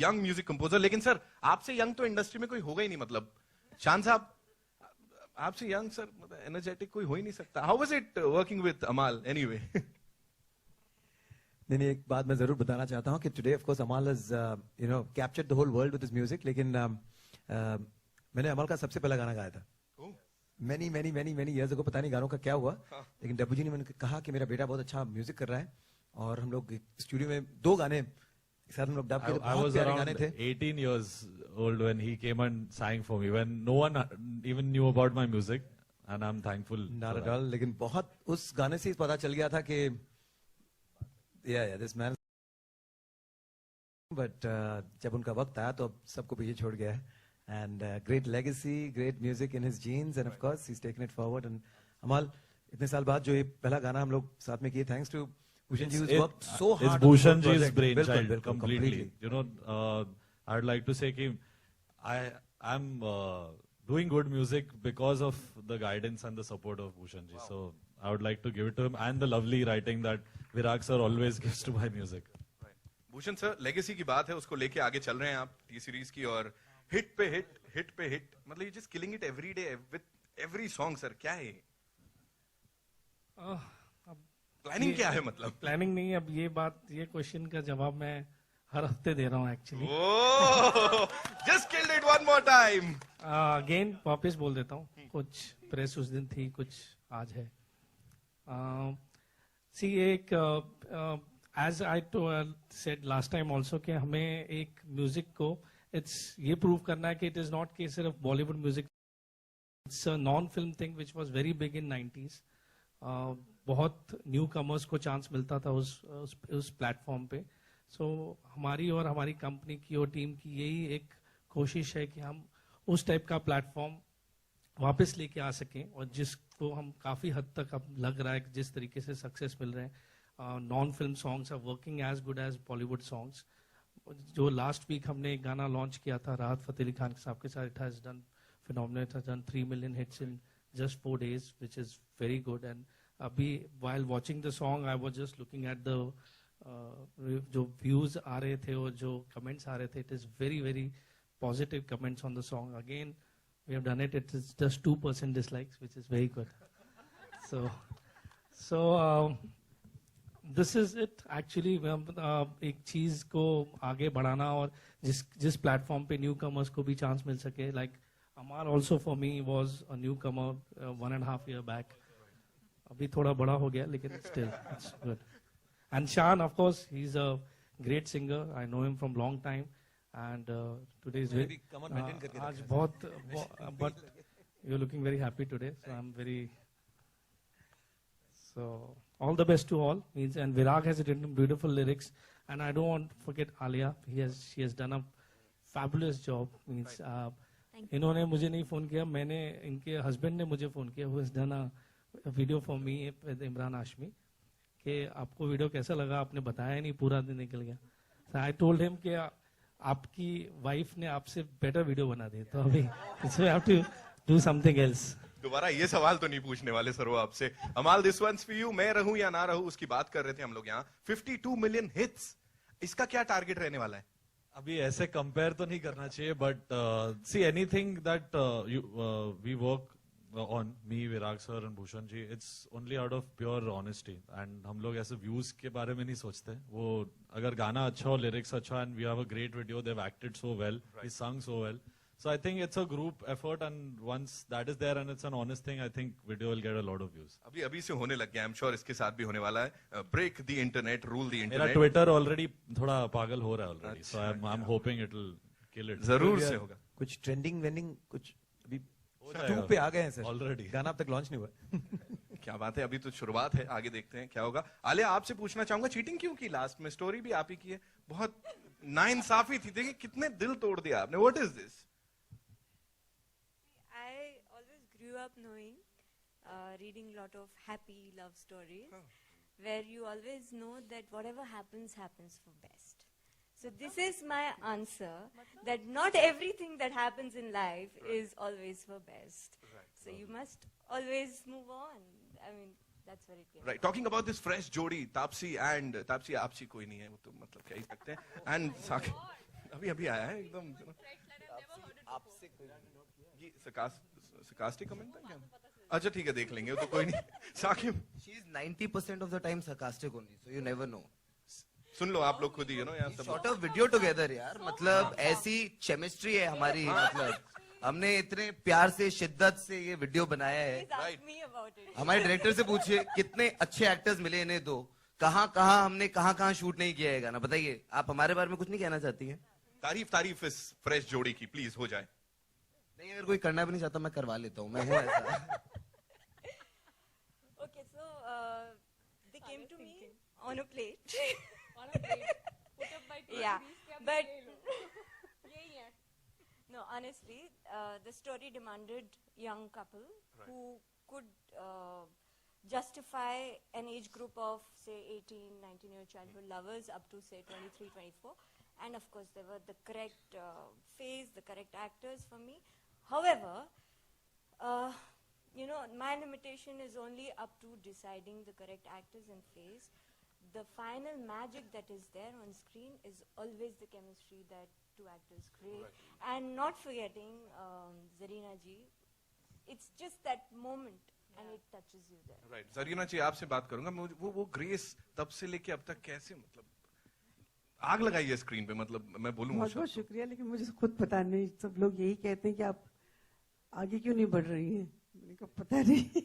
Young music composer, लेकिन sir आपसे young तो इंडस्ट्री में कोई होगा ही नहीं, मतलब शान साहब आपसे यंग सर, मतलब एनर्जेटिक कोई हो ही नहीं सकता. How was it working with Amaal anyway? नहीं, एक बात मैं जरूर बताना चाहता हूँ कि today of course Amaal has captured the whole world with his music, लेकिन मैंने अमाल का सबसे पहला गाना गाया था मैनी इयर्स अगो. पता नहीं गानों का क्या हुआ, लेकिन डब्बू जी ने मैंने कहा कि मेरा बेटा बहुत अच्छा म्यूजिक कर रहा है, और हम लोग स्टूडियो में 2 गाने साथ हम लोग डब किए. बहुत प्यारे गाने थे. 18 years old when he came and sang for me, when no one even knew about my music, and I'm thankful. Not at all. लेकिन बहुत उस गाने से पता चल गया था कि this man. But जब उनका वक्त आया तो अब सबको पीछे छोड़ गया है. And great legacy, great music in his genes, and of course he's taken it forward. And Amal, इतने साल बाद जो ये पहला गाना हम लोग साथ में किए, thanks to Bhushan ji, who's worked so hard. It's Bhushan ji's brainchild, बिल्कुल, completely. You know, I'd like to say कि I'm doing good music because of the guidance and the support of Bhushan ji. Wow. So I would like to give it to him, and the lovely writing that Virag sir always gives to my music. Bhushan sir, legacy की बात है, उसको लेके आगे चल रहे हैं आप टी सीरीज की, और हिट पे हिट, मतलब you just killing it every day with every song. Sir क्या है प्लानिंग, क्या है मतलब? प्लानिंग नहीं, अब ये क्वेश्चन का जवाब मैं हर हफ्ते दे रहा हूँ actually. Just killed it one more time. Again वापस बोल देता हूँ, कुछ प्रेस उस दिन थी, कुछ आज है. सी एक as I said last time also कि हमें एक म्यूजिक को ये प्रूव करना है कि इट इज नॉट कि सिर्फ Bollywood music, it's a non film thing which was very big in 90s. बहुत न्यू कमर्स को चांस मिलता था उस प्लेटफॉर्म पे. सो हमारी और हमारी कंपनी की और टीम की यही एक कोशिश है कि हम उस टाइप का प्लेटफॉर्म वापस लेके आ सकें, और जिसको हम काफी हद तक अब लग रहा है कि जिस तरीके से सक्सेस मिल रहे हैं, non film songs are working as good as Bollywood songs. जो लास्ट वीक हमने एक गाना लॉन्च किया था राहत फतेह अली खान साहब के साथ, it has done phenomenal. It has done 3 million hits in just 4 days, which is very good. And while watching the song, I was just looking at the जो views आ रहे थे और जो comments आ रहे थे. It is very positive comments on the song. Again, we have done it. It is just 2% dislikes, which is very good. So this is it. Actually, एक चीज को आगे बढ़ाना और जिस प्लेटफॉर्म पे न्यू कमर्स को भी चांस मिल सके. Like Amal also for me was a newcomer 1.5 years back. अभी थोड़ा बड़ा हो गया, लेकिन still it's good. And Shan, of course, he's a great singer. I know him from long time. And today is very. आज बहुत, but you're looking very happy today. So I'm very. So all the best to all. And Virag has written beautiful lyrics. And I don't want to forget Alia. She has done a fabulous job. इन्होंने मुझे नहीं phone किया, मैंने इनके husband ने मुझे phone किया. Who has done a video for me with Imran Hashmi, कि आपको वीडियो कैसा लगा, आपने बताया नहीं, पूरा दिन निकल गया. So I told him कि आपकी वाइफ ने आपसे बेटर वीडियो बना दी, तो अभी so we have to do something else. दोबारा ये सवाल तो नहीं पूछने वाले सर वो आपसे. अमाल, दिस वंस फॉर यू. मैं रहूं या ना रहूं उसकी बात कर रहे थे हम लोग यहाँ. 52 मिलियन हिट्स, इसका क्या टारगेट रहने वाला है? अभी ऐसे कंपेयर तो नहीं करना चाहिए, but see anything that we work on me, Virag sir and Bhushan ji, it's only out of pure honesty. And हम लोग ऐसे views के बारे में नहीं सोचते. वो अगर गाना अच्छा हो, lyrics अच्छा, and we have a great video, they've acted so well, he sung so well. So I think it's a group effort, and once that is there and it's an honest thing, I think video will get a lot of views. अभी से होने लग गया. I'm sure इसके साथ भी होने वाला है. Break the internet, rule the internet. मेरा Twitter already थोड़ा पागल हो रहा है already. So I'm hoping it will kill it. जरूर से होगा. कुछ ट्रेंडिंग वेंडिंग कुछ अभी 2 पे आ गए हैं सर ऑलरेडी. गाना अब तक लॉन्च नहीं हुआ. क्या बात है, अभी तो शुरुआत है, आगे देखते हैं क्या होगा. आलिया, आपसे पूछना चाहूंगा, चीटिंग क्यों की लास्ट में? स्टोरी भी आप ही की है, बहुत नाइंसाफी थी. देखिए कितने दिल तोड़ दिया आपने. What is this? I always grew up knowing, reading a lot of happy love stories, where you always know that whatever happens for best. So this is my answer, that not everything that happens in life is always for best. So you must always move on. I mean, that's very clear. Right. Talking about this fresh jodi, Taapsee आपसी कोई नहीं है, वो तो मतलब क्या ही सकते हैं. And अभी अभी आया है एकदम ये sarcastic comment था क्या? अच्छा ठीक है देख लेंगे तो कोई नहीं Saqib She is 90% of the time sarcastic only, so you never know. सुन लो आप लोग खुद ही यहाँ सब Shot of video together यार, मतलब ऐसी chemistry है हमारी, मतलब हमने इतने प्यार से शिद्दत से ये वीडियो बनाया है. Please ask me about it. हमारे डायरेक्टर से पूछिए कितने अच्छे एक्टर्स मिले इन्हें दो, कहाँ हमने कहाँ शूट नहीं किया है गाना. बताइए, आप हमारे बारे में कुछ नहीं कहना चाहती हैं? तारीफ इस फ्रेश जोड़ी की प्लीज हो जाए. नहीं, अगर कोई करना भी नहीं चाहता मैं करवा लेता हूँ, मैं हूँ ऐसा. Okay, so they came to me on a plate. Yeah, but no, honestly, the story demanded young couple who could justify an age group of say 18, 19-year childhood lovers up to say 23, 24. And of course, they were the correct phase, the correct actors for me. However, my limitation is only up to deciding the correct actors and phase. The final magic that is there on screen is always the chemistry that two actors create. Right. And not forgetting Zarina ji, it's just that moment and it touches you there. Right. Zarina जी आपसे बात करूंगा. वो grace तब से लेके अब तक कैसे मतलब आग लगाई है स्क्रीन पे, मतलब मैं बोलूँ. बहुत बहुत शुक्रिया, लेकिन मुझे खुद पता नहीं. सब लोग यही कहते हैं कि आप आगे क्यों नहीं बढ़ रही हैं. मैंने कहा पता नहीं.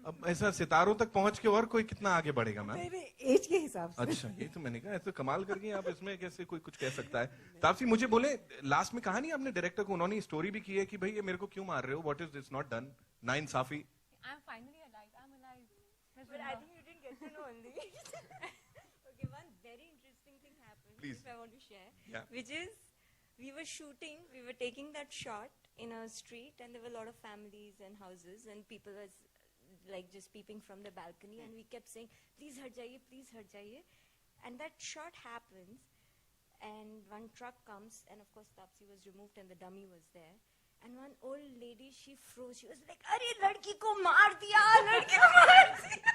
अब ऐसा सितारों तक पहुंच के और कोई कितना आगे बढ़ेगा मैम? मेरे एज के हिसाब से. अच्छा, ये तो मैंने कहा ऐसे कमाल कर गई आप. इसमें कैसे कोई कुछ कह सकता है? तापसी मुझे बोले लास्ट में कहा नहीं आपने डायरेक्टर को, उन्होंने स्टोरी भी की है कि भाई ये मेरे को क्यों मार रहे हो, what is this not done. नाइंसाफी. I'm finally alive. I'm alive. But I think you didn't get to know only. Okay, one very interesting thing happened, Please. which I want to share, Yeah. which is we were taking that shot in a street, and there were a lot of families and houses, and people were like just peeping from the balcony, and we kept saying, please hurt jaiye. And that shot happens, and one truck comes, and of course Tapsi was removed and the dummy was there. And one old lady, she froze. She was like, "Arey, ladki ko maar diya, ladki ko maar diya."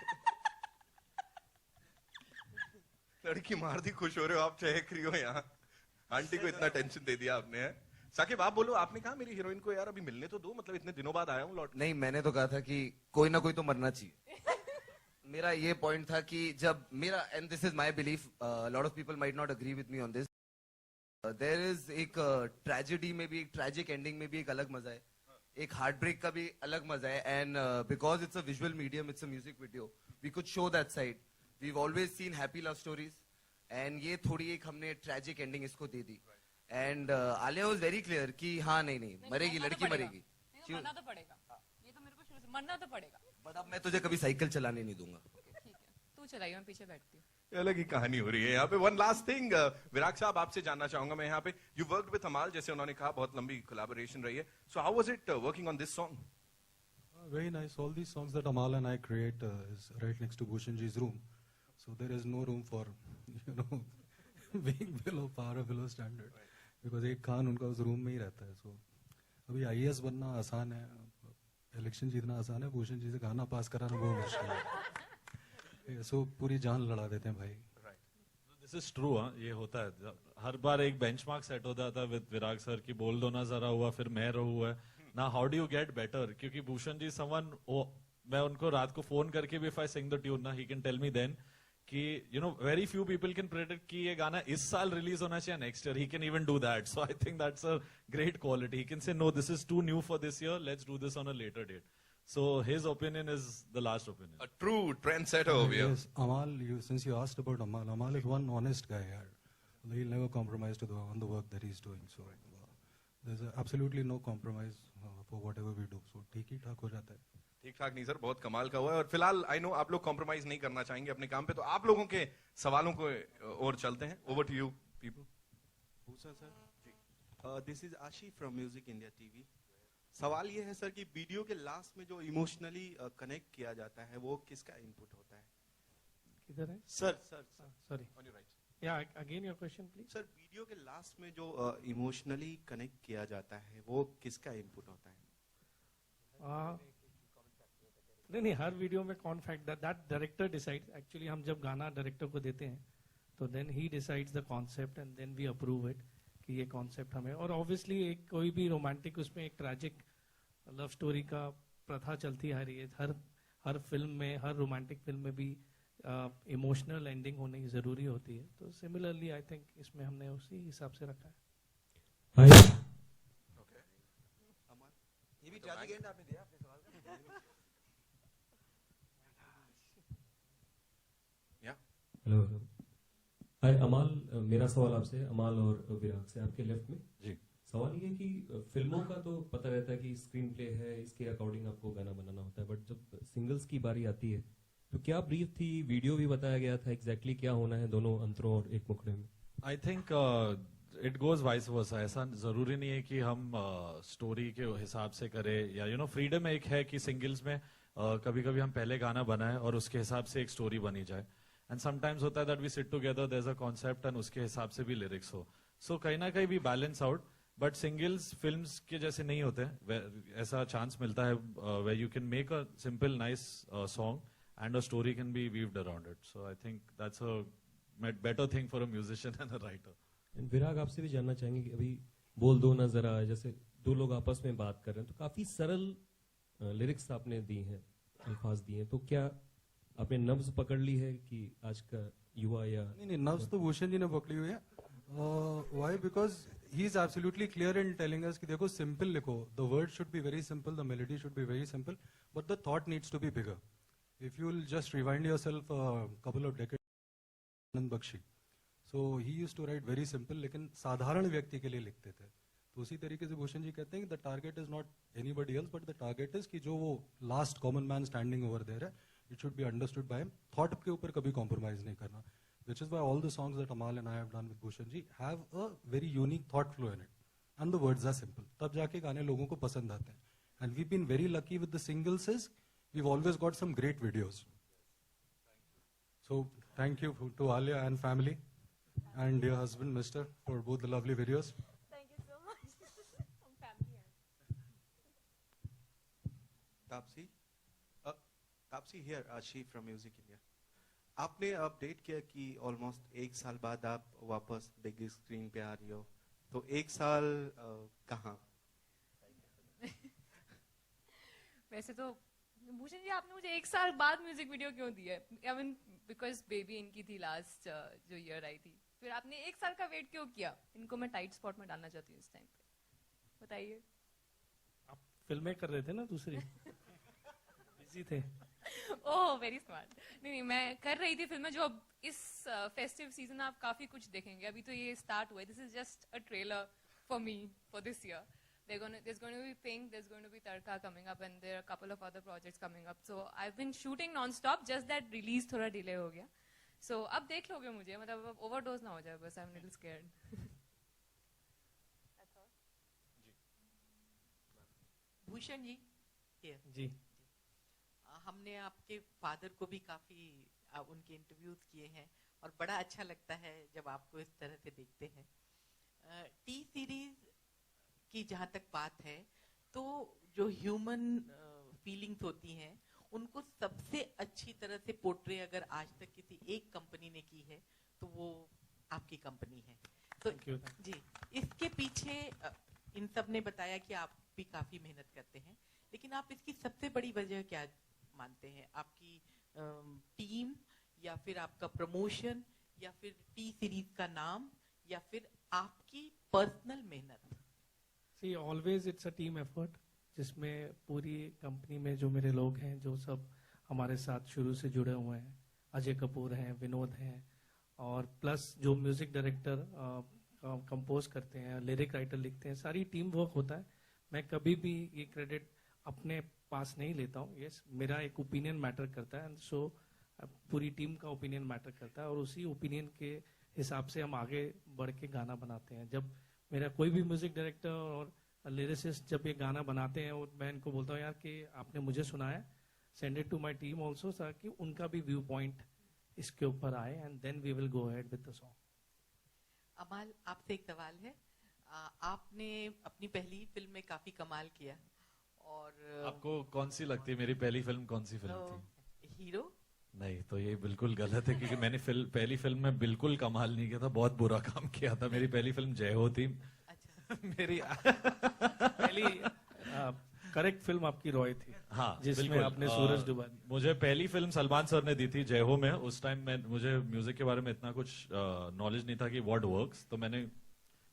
लड़की मार दी, खुश हो रहे हो आप, चहक रही हो यहाँ. आंटी को इतना टेंशन दे दिया आपने. साकिब आप बोलो, आपने कहा मेरी हीरोइन को यार अभी मिलने तो दो, मतलब इतने दिनों बाद आया हूँ लौट. नहीं, मैंने तो कहा था कि कोई ना कोई तो मरना चाहिए. मेरा ये पॉइंट था कि जब मेरा, and this is my belief, lot of people might not agree with me on this, there is एक ट्रेजेडी में भी, एक ट्रेजिक एंडिंग में भी एक अलग मजा है, एक हार्ट ब्रेक का भी अलग मजा है. And because it's a visual medium, it's a music video, we could show that side. We always seen happy love stories, and ये थोड़ी एक हमने ट्रेजिक एंडिंग इसको दे दी. And Alia was very clear कि हाँ नहीं मरेगी, लड़की मरेगी. मरना तो पड़ेगा, ये तो मेरे को शुरू से मरना तो पड़ेगा. बट अब मैं तुझे कभी साइकिल चलाने नहीं दूंगा. ठीक है, तू चलाइए, मैं पीछे बैठती हूँ. ये अलग ही कहानी हो रही है यहाँ पे. वन लास्ट थिंग विराग साहब आपसे जानना चाहूंगा मैं यहाँ पे, यू वर्कड विद अमाल, जैसे उन्होंने कहा बहुत लंबी कोलैबोरेशन रही है. So how was it working on this song? Very nice. All these songs that Amal and I create is right next to Bhushan ji's room. So there is no room for, being below par or below standard. Because एक खान उनका उस room में ही रहता है. So अभी IAS बनना आसान है, इलेक्शन जीतना आसान है, भूषण जी से गाना पास कराना बहुत मुश्किल है. So पूरी जान लड़ा देते हैं भाई. This is true. ये होता है हर बार. एक बेंचमार्क सेट होता था विद विराग सर की बोल दो ना जरा हुआ, फिर मैं रहूँ है ना. How do you get better? क्योंकि भूषण जी समवन, मैं उनको रात को फोन करके भी if I sing the tune ना, he can tell me then कि very few people can predict कि ये गाना इस साल रिलीज होना चाहिए, next year. He can even do that. So I think that's a great quality. He can say no this is too new for this year, let's do this on a later date. So his opinion is the last opinion. A true trendsetter over here. Yes, Amal, since you asked about Amal is one honest guy. He'll never compromise on the work that he's doing. So there's absolutely no compromise for whatever we do. So ठीक ही ठाक हो जाता है. ठीक ठाक नहीं sir, बहुत कमाल का हुआ है. और फिलहाल आई नो आप लोग कॉम्प्रोमाइज नहीं करना चाहेंगे अपने काम पे, तो आप लोगों के सवालों को और चलते हैं. Over to you people. Bhushan sir, this is Aashi from music India TV. सवाल ये है सर कि वीडियो के लास्ट में जो इमोशनली कनेक्ट किया जाता है वो किसका इनपुट होता है? किधर है? Sir Sorry. On your right. Yeah, again your question, please. Sir, video के लास्ट में जो इमोशनली कनेक्ट किया जाता है वो किसका इनपुट होता है? नहीं, हर वीडियो में कौन fact, that director decides. Actually हम जब गाना डायरेक्टर को देते हैं तो देन ही decides the concept and then we approve it कि ये कॉन्सेप्ट हमें, और ऑब्वियसली एक कोई भी रोमांटिक उसमें एक ट्रैजिक लव स्टोरी का प्रथा चलती आ रही है हर फिल्म में, हर रोमांटिक फिल्म में भी इमोशनल एंडिंग होने की जरूरी होती है। तो सिमिलरली आई थिंक इसमें हमने उसी हिसाब से रखा है। ये भी ट्रैजिक एंड आपने दिया अपने सवाल का। हेलो हाय अमाल, मेरा सवाल आपसे, अमाल और विराग से, आपके लेफ्ट में जी। सवाल ये है कि फिल्मों का तो पता रहता है कि स्क्रीन प्ले है, इसके अकॉर्डिंग आपको गाना बनाना होता है, बट जब सिंगल्स की बारी आती है तो क्या ब्रीफ थी, वीडियो भी बताया गया था एग्जैक्टली क्या होना है दोनों अंतरों और एक मुखड़े में? I think it goes vice versa. ऐसा जरूरी नहीं है कि हम स्टोरी के हिसाब से करें, या फ्रीडम एक है कि सिंगल्स में कभी कभी हम पहले गाना बनाए और उसके हिसाब से एक स्टोरी बनी जाए, एंड समटाइम्स होता है that we sit together, there is a concept and उसके हिसाब से भी लिरिक्स हो, सो कहीं ना कहीं भी balance out. But singles films के जैसे नहीं होते, ऐसा चांस मिलता है where you can make a simple nice song and a story can be weaved around it, so I think that's a better thing for a musician and a writer. Virag, आपसे भी जानना चाहेंगे कि अभी बोल दो ना जरा, जैसे दो लोग आपस में बात कर रहे हैं तो काफी सरल लिरिक्स आपने दी हैं, अल्फाज दिए हैं, तो क्या आपने नब्ज पकड़ ली है कि आज का युवा या नहीं, नब्ज तो भूषण जी ने पकड़ी हुई है। Why? Because he is absolutely clear in telling us कि देखो सिंपल लिखो, the word should be very simple, the melody should be very simple, but the thought needs to be bigger. If you will just rewind yourself couple of decades, Anand Bakshi, so he used to write very simple, लेकिन साधारण व्यक्ति के लिए लिखते थे। तो उसी तरीके से भूषण जी कहते हैं कि the target is not anybody else, but the target is कि जो वो last common man standing over there है, it should be understood by him. Thought के ऊपर कभी कॉम्प्रोमाइज नहीं करना, which is why all the songs that Amal and I have done with Bhushan ji have a very unique thought flow in it, and the words are simple. तब जाके गाने लोगों को पसंद आते हैं, and we've been very lucky with the singles is we've always got some great videos. So thank you to Alia and family and dear husband Mr. for both the lovely videos. Thank you so much. हम family हैं. Taapsee here, Ashi from Music India. आपने update किया कि almost 1 साल बाद आप वापस big screen पे आ रही हो, तो 1 साल कहाँ? वैसे तो भूषण जी आपने मुझे 1 साल बाद म्यूजिक वीडियो क्यों दिया है? आई मीन बिकॉज बेबी इनकी थी लास्ट जो ईयर आई थी, फिर आपने 1 साल का वेट क्यों किया? इनको मैं टाइट स्पॉट में डालना चाहती हूँ इस टाइम पे, बताइए। आप फिल्में कर रहे थे ना दूसरी, बिजी थे। Oh very smart. नहीं, मैं कर रही थी फिल्में जो अब इस फेस्टिव सीजन आप काफी कुछ देखेंगे। अभी तो ये स्टार्ट हुआ है, this is just a trailer for me for this year. there's going to be Pink, there's going to be Tarka coming up, and there are a couple of other projects coming up. So I've been shooting non-stop, just that release थोड़ा delay हो गया। So अब देख लोगे मुझे, मतलब overdose ना हो जाए बस, I'm a little scared। Bhushan ji here. जी, हमने आपके फादर को भी काफी उनके इंटरव्यूज किए हैं और बड़ा अच्छा लगता है जब आपको इस तरह से देखते हैं। टी सीरीज की जहाँ तक बात है, तो जो ह्यूमन फीलिंग्स होती हैं उनको सबसे अच्छी तरह से पोर्ट्रे अगर आज तक किसी एक कंपनी ने की है तो वो आपकी कंपनी है। तो जी, इसके पीछे इन सब ने बताया कि आप भी काफी मेहनत करते हैं, लेकिन आप इसकी सबसे बड़ी वजह क्या मानते हैं? आपकी टीम, या फिर आपका प्रमोशन, या फिर टी सीरीज का नाम, या फिर आपकी पर्सनल मेहनत? See always it's a team effort, जिसमें पूरी कंपनी में जो मेरे लोग हैं, जो सब हमारे साथ शुरू से जुड़े हुए हैं, अजय कपूर हैं, विनोद हैं, और प्लस जो म्यूजिक डायरेक्टर कंपोज करते हैं, लिरिक राइटर लिखते हैं, सारी टीम वर्क होता है। मैं कभी भी ये क्रेडिट अपने पास नहीं लेता हूँ। यस, मेरा एक ओपिनियन मैटर करता है, एंड सो पूरी टीम का ओपिनियन मैटर करता है, और उसी ओपिनियन के हिसाब से हम आगे बढ़ के गाना बनाते हैं। जब मेरा कोई भी म्यूजिक डायरेक्टर और लिरिसिस्ट जब ये गाना बनाते हैं, और मैं इनको बोलता हूँ यार कि आपने मुझे सुनाया, send it to my team also, ताकि उनका भी व्यू पॉइंट इसके ऊपर आए, and then we will go ahead with the song. Amaal, आपसे एक सवाल है। आपने अपनी पहली फिल्म में काफी कमाल किया, और आपको कौन सी लगती है मेरी पहली फिल्म कौन सी फिल्म थी? हीरो नहीं, तो ये बिल्कुल गलत है क्योंकि मैंने पहली फिल्म में बिल्कुल कमाल नहीं किया था, बहुत बुरा काम किया था। मेरी पहली फिल्म जय हो थी। मेरी पहली करेक्ट फिल्म आपकी रॉय थी, हाँ, जिसमें बिल्कुल। आपने सूरज डुबा दिया। मुझे पहली फिल्म सलमान सर ने दी थी जय हो में। उस टाइम में मुझे म्यूजिक के बारे में इतना कुछ नॉलेज नहीं था कि व्हाट वर्क्स, तो मैंने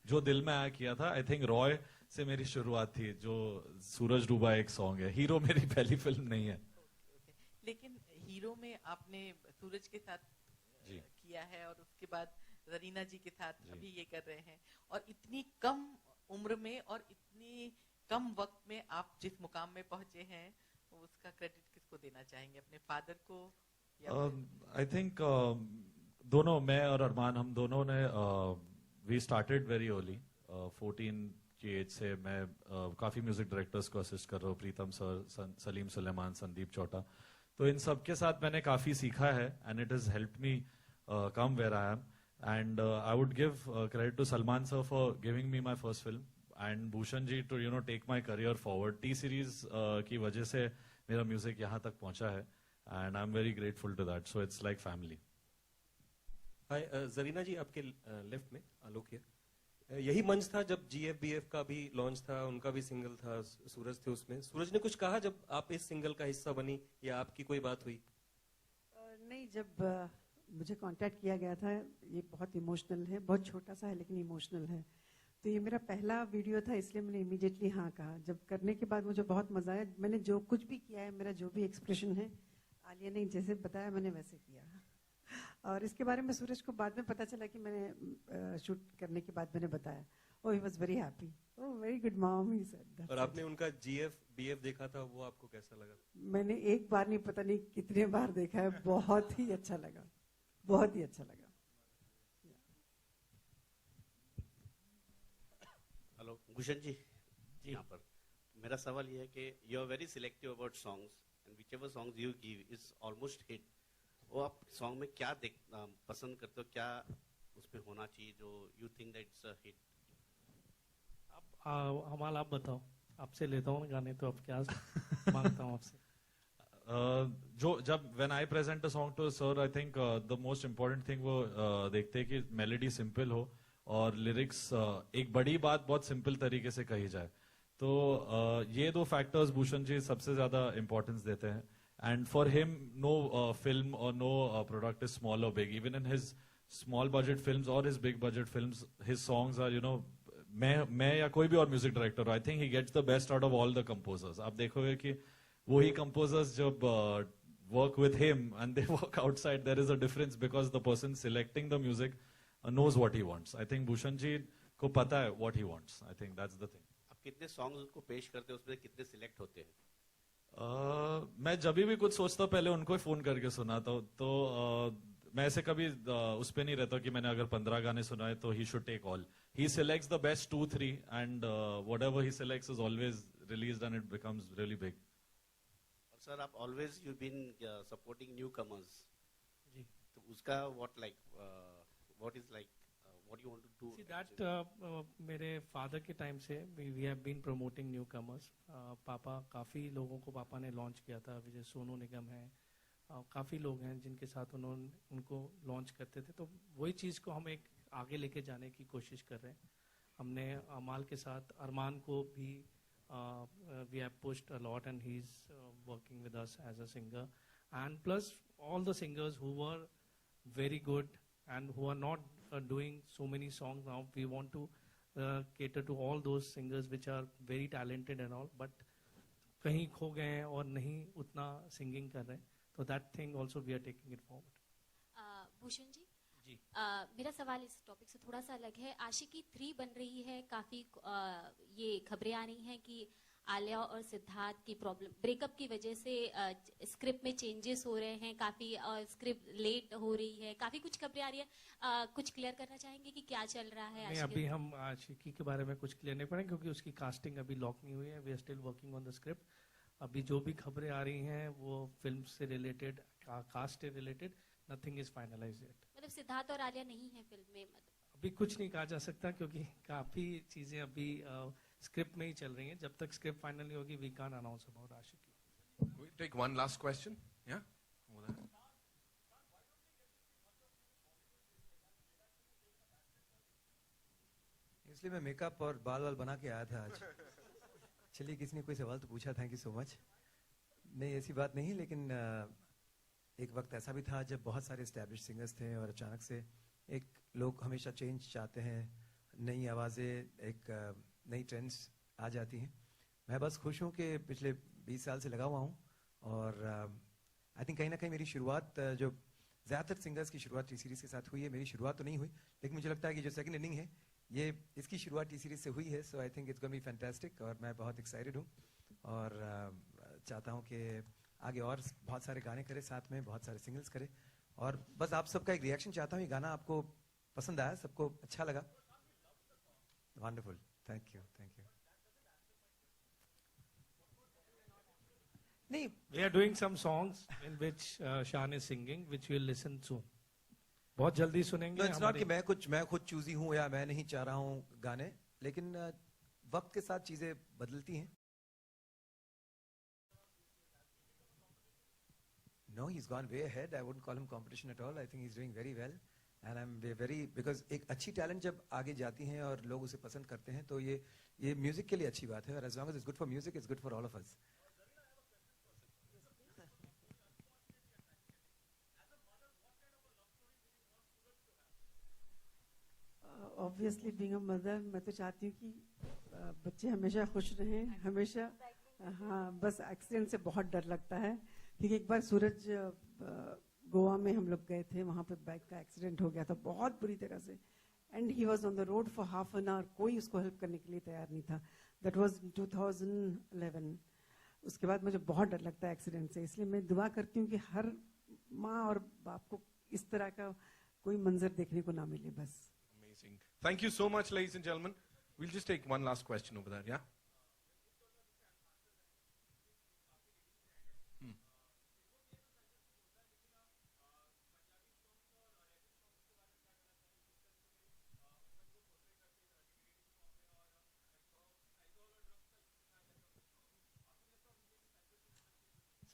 जो दिल में आया किया था। आई थिंक रॉय से मेरी शुरुआत थी, जो सूरज डूबा एक सॉन्ग है। हीरो मेरी पहली फिल्म नहीं है। लेकिन हीरो में आपने सूरज के साथ जी किया है और उसके बाद जरीना जी के साथ अभी ये कर रहे हैं, और इतनी कम उम्र में और इतनी कम वक्त में आप जिस मुकाम में पहुंचे हैं, उसका क्रेडिट किसको देना चाहेंगे, अपने फादर को या आई थिंक दोनों, मैं और अरमान, हम दोनों ने वी स्टार्टेड वेरी अर्ली। 14 की एज से मैं काफी म्यूजिक डायरेक्टर्स को असिस्ट कर रहा हूँ, प्रीतम सर, सलीम सुलेमान, संदीप चौटा। तो इन सब के साथ मैंने काफी सीखा है and it has helped me come where I am. And I would give credit to Salman sir for giving me my first film and Bhushan ji to take my career forward. T series की वजह से मेरा म्यूजिक यहाँ तक पहुंचा है and I am very grateful to that, so it's like family. Hi Zarina ji, आपके left में आलोक है। यही मंच था जब GFBF का भी लॉन्च था, उनका भी सिंगल था, सूरज थे उसमें। सूरज ने कुछ कहा जब आप इस सिंगल का हिस्सा बनी, या आपकी कोई बात हुई? नहीं, जब मुझे कांटेक्ट किया गया था, ये बहुत इमोशनल है, बहुत छोटा सा है लेकिन इमोशनल है, तो ये मेरा पहला वीडियो था, इसलिए मैंने इमीडिएटली हाँ कहा। जब करने के बाद मुझे बहुत मजा आया। मैंने जो कुछ भी किया है, मेरा जो भी एक्सप्रेशन है, आलिया ने जैसे बताया मैंने वैसे किया। और इसके बारे में सूरज को बाद में पता चला कि मैंने शूट करने के बाद मैंने बताया। Oh, he was very happy. Oh, very good mom, he said. और आपने उनका GFBF देखा था, वो आपको कैसा लगा? मैंने एक बार नहीं, पता नहीं कितने बार देखा है। बहुत ही अच्छा लगा, बहुत ही अच्छा लगा। हेलो भूषण जी, यहाँ पर मेरा सवाल ये है कि you are very selective about songs and whichever songs you give is almost hit. वो आप सॉन्ग में क्या पसंद करते हो, क्या उसमें होना चाहिए जो you think that it's a hit? हमारा आप बताओ, आपसे लेता हूँ गाने, तो अब क्या मांगता हूँ आपसे? जो जब when I present a song to sir, I think the most important thing वो देखते हैं कि मेलोडी सिंपल हो और लिरिक्स एक बड़ी बात बहुत सिंपल तरीके से कही जाए। तो ये दो फैक्टर्स भूषण जी सबसे ज्यादा इंपॉर्टेंस देते हैं। And for him no film और नो प्रोडक्ट इज स्मॉल और big. Even in his small budget films और his big budget films, his songs are मैं या कोई भी और music director, I think he gets the best out of all the composers. आप देखोगे कि वही कंपोजर्स जब work with him and they work outside, there is a difference because the person selecting the music knows what he wants. I think Bhushan ji को पता है what he wants. I think that's the thing. आप कितने songs उनको पेश करते हैं, उसमें कितने सिलेक्ट होते हैं? मैं जब भी कुछ सोचता हूँ पहले उनको ही फोन करके सुनाता हूँ। तो मैं ऐसे कभी उस पे नहीं रहता कि मैंने अगर 15 गाने सुनाए तो he should take all. He selects the best 2-3 and whatever he selects is always released and it becomes really big. और सर, आप always you've been supporting newcomers. जी। तो उसका what is like what you want to do? See that मेरे father के time से we have been promoting newcomers. पापा, काफी लोगों को पापा ने लॉन्च किया था। विजय सोनू निगम है, काफी लोग हैं जिनके साथ उन्होंने उनको लॉन्च करते थे। तो वही चीज को हम एक आगे लेके जाने की कोशिश कर रहे हैं। हमने अमाल के साथ अरमान को भी we have pushed a lot and he's working with us as a singer, and plus all the singers who were very good and who are not doing so many songs now, we want to cater to all those singers which are very talented and all, but कहीं खो गए हैं और नहीं उतना singing कर रहे हैं। तो that thing also we are taking it forward. Bhushan ji, जी। मेरा सवाल इस टॉपिक से थोड़ा सा अलग है। आशिकी 3 बन रही है, काफी ये खबरें आ रही हैं कि आलिया और सिद्धार्थ की प्रॉब्लम, ब्रेकअप की वजह से स्क्रिप्ट में चेंजेस हो रहे हैं, काफी स्क्रिप्ट लेट हो रही है, काफी कुछ खबरें आ रही है। कुछ क्लियर करना चाहेंगे कि क्या चल रहा है? नहीं, अभी हम आशिकी के बारे में कुछ क्लियर नहीं पड़ेंगे क्योंकि उसकी कास्टिंग अभी लॉक नहीं हुई है। We are still working on the script. अभी जो भी खबरें आ रही हैं वो फिल्म से रिलेटेड, कास्ट से related, nothing is finalised yet. मतलब सिद्धार्थ और आलिया नहीं है फिल्म में? अभी कुछ नहीं कहा जा सकता क्योंकि काफी चीजें अभी स्क्रिप्ट में ही चल रही हैं। जब तक स्क्रिप्ट फाइनल नहीं होगी, we can't announce about Aashiqui. We take one last question. Yeah? इसलिए मैं मेकअप और बाल वाल बना के आया था आज। चलिए, किसी ने कोई सवाल तो पूछा, थैंक यू सो मच। नहीं, ऐसी बात नहीं, लेकिन एक वक्त ऐसा भी था जब बहुत सारे एस्टैब्लिश सिंगर्स थे और अचानक से एक लोग हमेशा चेंज चाहते हैं, नई आवाज़ें, एक नई ट्रेंड्स आ जाती हैं। मैं बस खुश हूँ कि पिछले 20 साल से लगा हुआ हूँ और आई थिंक कहीं ना कहीं मेरी शुरुआत जो ज़्यादातर सिंगर्स की शुरुआत टी सीरीज़ के साथ हुई है, मेरी शुरुआत तो नहीं हुई, लेकिन मुझे लगता है कि जो सेकंड इनिंग है ये इसकी शुरुआत टी सीरीज़ से हुई है। So I think it's gonna be fantastic और मैं बहुत एक्साइटेड हूँ और चाहता हूँ कि आगे और बहुत सारे गाने करे, साथ में बहुत सारे सिंगल्स करे और बस आप सबका एक रिएक्शन चाहता हूँ। ये गाना आपको पसंद आया, सबको अच्छा लगा? Wonderful, thank you, thank you. नहीं, we are doing some songs in which Shan is singing, which we'll listen soon. बहुत जल्दी सुनेंगे। इट्स नॉट कि मैं खुद चूजी हूँ या मैं नहीं चाह रहा हूँ गाने, लेकिन वक्त के साथ चीजें बदलती हैं। No, he's gone way ahead. I wouldn't call him competition at all. I think he's doing very well. And I'm very, because एक अच्छी टैलेंट जब आगे जाती हैं और लोग उसे पसंद करते हैं तो ये म्यूजिक के लिए अच्छी बात है और as long as it's good for music, it's good for all of us. Obviously being a mother, मैं तो चाहती हूँ कि बच्चे हमेशा खुश रहें, हमेशा। हाँ, बस एक्सीडेंट से बहुत डर लगता है क्योंकि एक बार सूरज गोवा में हम लोग गए थे, वहाँ पे बाइक का एक्सीडेंट हो गया था बहुत बुरी तरह से and he was on the road for half an hour, कोई उसको हेल्प करने के लिए तैयार नहीं था। That was 2011। उसके बाद मुझे बहुत डर लगता है एक्सीडेंट से, इसलिए मैं दुआ करती हूँ कि हर माँ और बाप को इस तरह का कोई मंजर देखने को ना मिले बस। Amazing. Thank you so much, ladies and gentlemen. We'll just take one last question over there, yeah?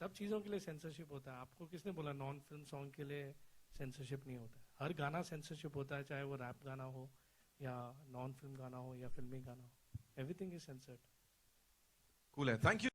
सब चीजों के लिए सेंसरशिप होता है। आपको किसने बोला नॉन फिल्म सॉन्ग के लिए सेंसरशिप नहीं होता है? हर गाना सेंसरशिप होता है, चाहे वो रैप गाना हो या नॉन फिल्म गाना हो या फिल्मी गाना हो। Everything is censored. Cool है, thank you.